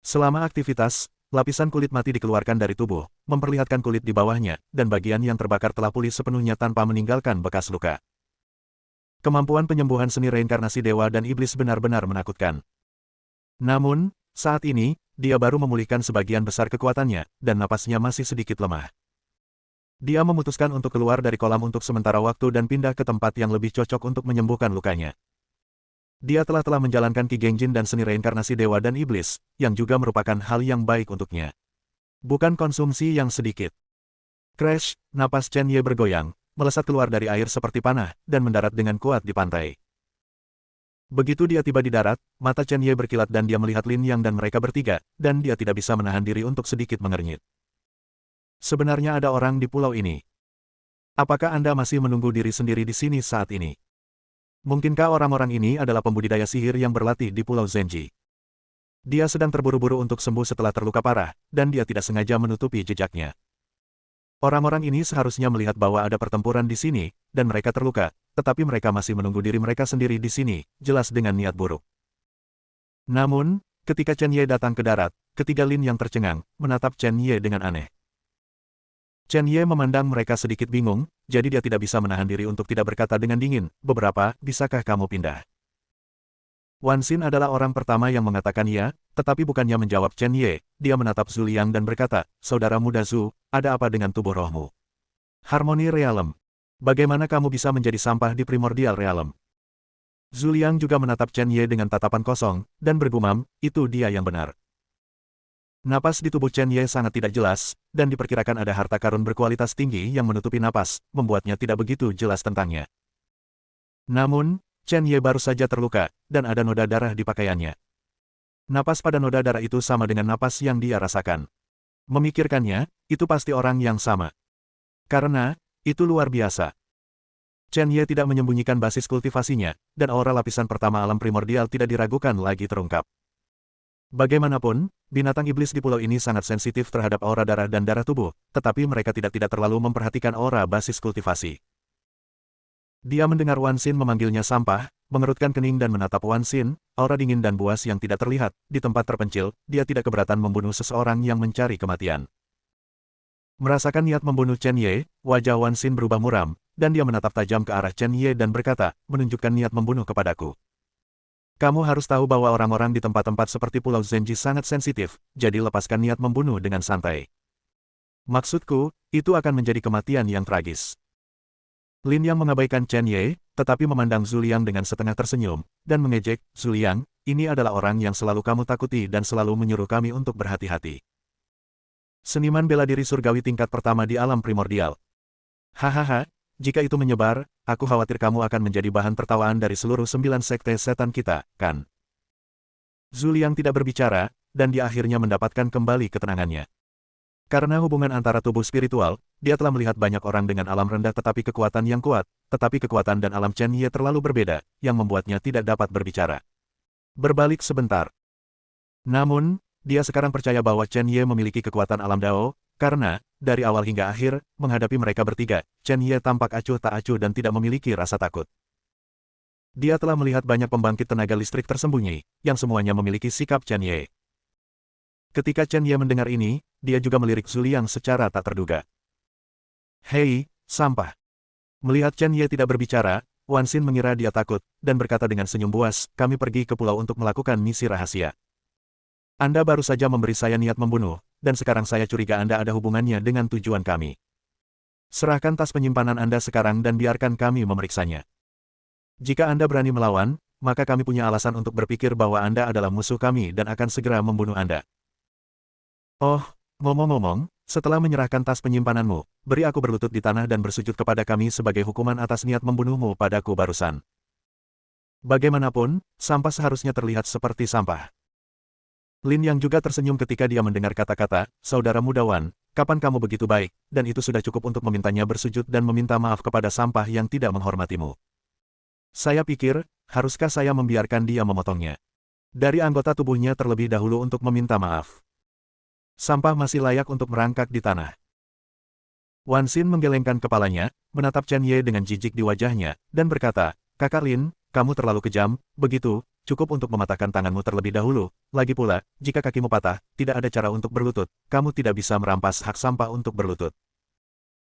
Selama aktivitas, lapisan kulit mati dikeluarkan dari tubuh, memperlihatkan kulit di bawahnya, dan bagian yang terbakar telah pulih sepenuhnya tanpa meninggalkan bekas luka. Kemampuan penyembuhan seni reinkarnasi dewa dan iblis benar-benar menakutkan. Namun, saat ini, dia baru memulihkan sebagian besar kekuatannya, dan napasnya masih sedikit lemah. Dia memutuskan untuk keluar dari kolam untuk sementara waktu dan pindah ke tempat yang lebih cocok untuk menyembuhkan lukanya. Dia telah menjalankan Qi Gengjin dan seni reinkarnasi dewa dan iblis, yang juga merupakan hal yang baik untuknya. Bukan konsumsi yang sedikit. Crash, napas Chen Ye bergoyang, melesat keluar dari air seperti panah, dan mendarat dengan kuat di pantai. Begitu dia tiba di darat, mata Chen Ye berkilat dan dia melihat Lin Yang dan mereka bertiga, dan dia tidak bisa menahan diri untuk sedikit mengernyit. Sebenarnya ada orang di pulau ini. Apakah Anda masih menunggu diri sendiri di sini saat ini? Mungkinkah orang-orang ini adalah pembudidaya sihir yang berlatih di Pulau Zenji? Dia sedang terburu-buru untuk sembuh setelah terluka parah, dan dia tidak sengaja menutupi jejaknya. Orang-orang ini seharusnya melihat bahwa ada pertempuran di sini, dan mereka terluka, tetapi mereka masih menunggu diri mereka sendiri di sini, jelas dengan niat buruk. Namun, ketika Chen Ye datang ke darat, ketiga Lin yang tercengang, menatap Chen Ye dengan aneh. Chen Ye memandang mereka sedikit bingung, jadi dia tidak bisa menahan diri untuk tidak berkata dengan dingin, bisakah kamu pindah?" Wan Xin adalah orang pertama yang mengatakan ya, tetapi bukannya menjawab Chen Ye, dia menatap Zhu Liang dan berkata, "Saudara muda Zhu, ada apa dengan tubuh rohmu? Harmoni Realm. Bagaimana kamu bisa menjadi sampah di Primordial Realm?" Zhu Liang juga menatap Chen Ye dengan tatapan kosong, dan bergumam, "Itu dia yang benar." Napas di tubuh Chen Ye sangat tidak jelas, dan diperkirakan ada harta karun berkualitas tinggi yang menutupi napas, membuatnya tidak begitu jelas tentangnya. Namun, Chen Ye baru saja terluka, dan ada noda darah di pakaiannya. Napas pada noda darah itu sama dengan napas yang dia rasakan. Memikirkannya, itu pasti orang yang sama. Karena, itu luar biasa. Chen Ye tidak menyembunyikan basis kultivasinya, dan aura lapisan pertama alam primordial tidak diragukan lagi terungkap. Bagaimanapun, binatang iblis di pulau ini sangat sensitif terhadap aura darah dan darah tubuh, tetapi mereka tidak terlalu memperhatikan aura basis kultivasi. Dia mendengar Wan Xin memanggilnya sampah, mengerutkan kening dan menatap Wan Xin, aura dingin dan buas yang tidak terlihat. Di tempat terpencil, dia tidak keberatan membunuh seseorang yang mencari kematian. Merasakan niat membunuh Chen Ye, wajah Wan Xin berubah muram, dan dia menatap tajam ke arah Chen Ye dan berkata, menunjukkan niat membunuh kepadaku. Kamu harus tahu bahwa orang-orang di tempat-tempat seperti Pulau Zenji sangat sensitif, jadi lepaskan niat membunuh dengan santai. Maksudku, itu akan menjadi kematian yang tragis. Lin Yang mengabaikan Chen Ye, tetapi memandang Zhu Liang dengan setengah tersenyum, dan mengejek, Zhu Liang, ini adalah orang yang selalu kamu takuti dan selalu menyuruh kami untuk berhati-hati. Seniman bela diri surgawi tingkat pertama di alam primordial. Hahaha, jika itu menyebar, aku khawatir kamu akan menjadi bahan tertawaan dari seluruh 9 sekte setan kita, kan? Zhu Liang tidak berbicara, dan dia akhirnya mendapatkan kembali ketenangannya. Karena hubungan antara tubuh spiritual, dia telah melihat banyak orang dengan alam rendah tetapi kekuatan yang kuat, tetapi kekuatan dan alam Chen Ye terlalu berbeda, yang membuatnya tidak dapat berbicara. Berbalik sebentar. Namun, dia sekarang percaya bahwa Chen Ye memiliki kekuatan alam Dao, karena, dari awal hingga akhir, menghadapi mereka bertiga, Chen Ye tampak acuh tak acuh dan tidak memiliki rasa takut. Dia telah melihat banyak pembangkit tenaga listrik tersembunyi, yang semuanya memiliki sikap Chen Ye. Ketika Chen Ye mendengar ini, dia juga melirik Zhu Liang secara tak terduga. Hei, sampah. Melihat Chen Ye tidak berbicara, Wan Xin mengira dia takut, dan berkata dengan senyum buas, kami pergi ke pulau untuk melakukan misi rahasia. Anda baru saja memberi saya niat membunuh, dan sekarang saya curiga Anda ada hubungannya dengan tujuan kami. Serahkan tas penyimpanan Anda sekarang dan biarkan kami memeriksanya. Jika Anda berani melawan, maka kami punya alasan untuk berpikir bahwa Anda adalah musuh kami dan akan segera membunuh Anda. Oh, ngomong-ngomong, setelah menyerahkan tas penyimpananmu, beri aku berlutut di tanah dan bersujud kepada kami sebagai hukuman atas niat membunuhmu padaku barusan. Bagaimanapun, sampah seharusnya terlihat seperti sampah. Lin Yang juga tersenyum ketika dia mendengar kata-kata, saudara muda Wan, kapan kamu begitu baik, dan itu sudah cukup untuk memintanya bersujud dan meminta maaf kepada sampah yang tidak menghormatimu. Saya pikir, haruskah saya membiarkan dia memotongnya? Dari anggota tubuhnya terlebih dahulu untuk meminta maaf. Sampah masih layak untuk merangkak di tanah. Wan Xin menggelengkan kepalanya, menatap Chen Ye dengan jijik di wajahnya, dan berkata, Kakak Lin, kamu terlalu kejam, begitu, cukup untuk mematahkan tanganmu terlebih dahulu. Lagi pula, jika kakimu patah, tidak ada cara untuk berlutut, kamu tidak bisa merampas hak sampah untuk berlutut.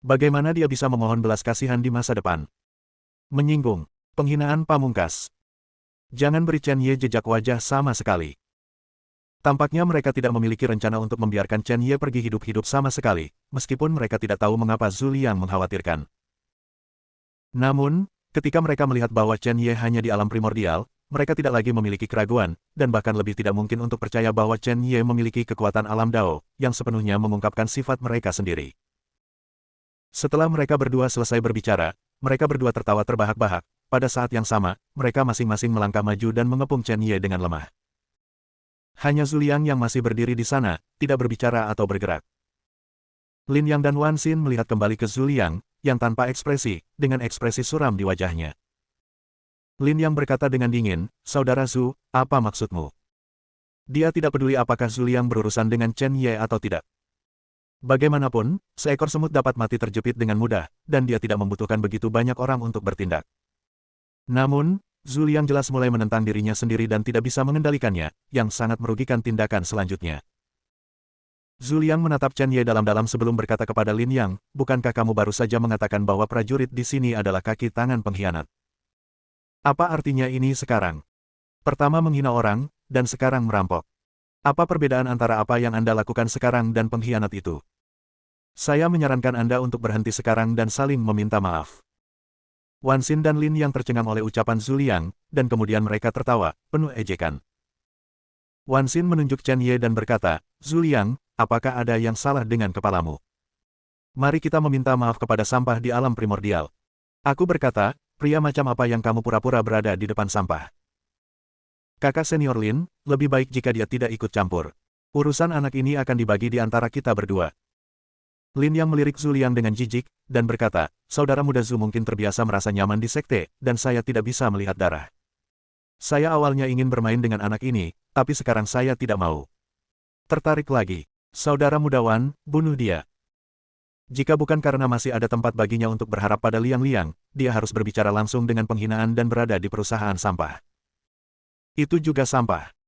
Bagaimana dia bisa memohon belas kasihan di masa depan? Menyinggung. Penghinaan pamungkas. Jangan beri Chen Ye jejak wajah sama sekali. Tampaknya mereka tidak memiliki rencana untuk membiarkan Chen Ye pergi hidup-hidup sama sekali, meskipun mereka tidak tahu mengapa Zhu Liang mengkhawatirkan. Namun, ketika mereka melihat bahwa Chen Ye hanya di alam primordial, mereka tidak lagi memiliki keraguan, dan bahkan lebih tidak mungkin untuk percaya bahwa Chen Ye memiliki kekuatan alam Dao, yang sepenuhnya mengungkapkan sifat mereka sendiri. Setelah mereka berdua selesai berbicara, mereka berdua tertawa terbahak-bahak. Pada saat yang sama, mereka masing-masing melangkah maju dan mengepung Chen Ye dengan lemah. Hanya Zhu Liang yang masih berdiri di sana, tidak berbicara atau bergerak. Lin Yang dan Wan Xin melihat kembali ke Zhu Liang, yang tanpa ekspresi, dengan ekspresi suram di wajahnya. Lin Yang berkata dengan dingin, Saudara Zhu, apa maksudmu? Dia tidak peduli apakah Zhu Liang berurusan dengan Chen Ye atau tidak. Bagaimanapun, seekor semut dapat mati terjepit dengan mudah, dan dia tidak membutuhkan begitu banyak orang untuk bertindak. Namun, Zhu Liang jelas mulai menentang dirinya sendiri dan tidak bisa mengendalikannya, yang sangat merugikan tindakan selanjutnya. Zhu Liang menatap Chen Ye dalam-dalam sebelum berkata kepada Lin Yang, bukankah kamu baru saja mengatakan bahwa prajurit di sini adalah kaki tangan pengkhianat? Apa artinya ini sekarang? Pertama menghina orang, dan sekarang merampok. Apa perbedaan antara apa yang Anda lakukan sekarang dan pengkhianat itu? Saya menyarankan Anda untuk berhenti sekarang dan saling meminta maaf. Wan Xin dan Lin Yang tercengang oleh ucapan Zhu Liang, dan kemudian mereka tertawa, penuh ejekan. Wan Xin menunjuk Chen Ye dan berkata, Zhu Liang, apakah ada yang salah dengan kepalamu? Mari kita meminta maaf kepada sampah di alam primordial. Aku berkata, pria macam apa yang kamu pura-pura berada di depan sampah? Kakak senior Lin, lebih baik jika dia tidak ikut campur. Urusan anak ini akan dibagi di antara kita berdua. Lin Yang melirik Zhu Liang dengan jijik, dan berkata, saudara muda Zhu mungkin terbiasa merasa nyaman di sekte, dan saya tidak bisa melihat darah. Saya awalnya ingin bermain dengan anak ini, tapi sekarang saya tidak mau. Tertarik lagi. Saudara muda Wan, bunuh dia. Jika bukan karena masih ada tempat baginya untuk berharap pada Liang Liang, dia harus berbicara langsung dengan penghinaan dan berada di perusahaan sampah. Itu juga sampah.